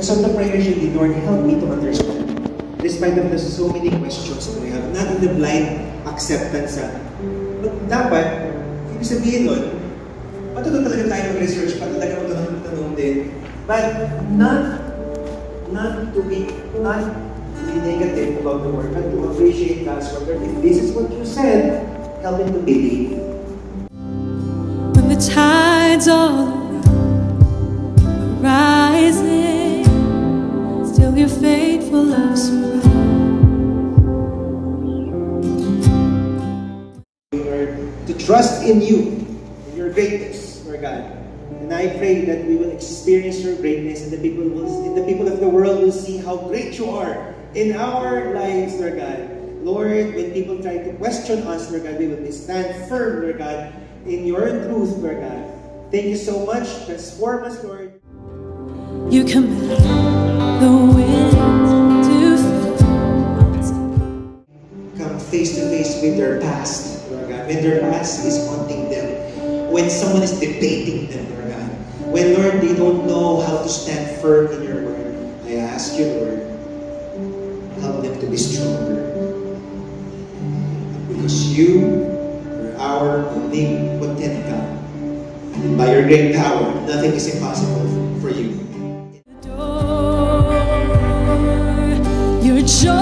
So the prayer should be, Lord, help me to understand. Despite of the so many questions that I have, not in the blind acceptance. But dapat, ibig sabihin nun, matuto talaga tayo mag-research, talaga magtanong din. But not to be negative about the word, but to appreciate God's word. If this is what you said, help me to believe. When the tides all around are rising, still your faithful love surrounds. To trust in you, in your greatness, Lord God. And I pray that we will experience your greatness, and the people of the world will see how great you are in our lives, Lord God. Lord, when people try to question us, Lord God, we will stand firm, Lord God, in your truth, Lord God. Thank you so much. Transform us, Lord. You command the wind to come face to face with their past, Lord God. When their past is haunting them, when someone is debating them, Lord God, when, Lord, they don't know how to stand firm in your word, I ask you, Lord, help them to be stronger. Because you are our omnipotent God. And by your great power, nothing is impossible for you. your joy.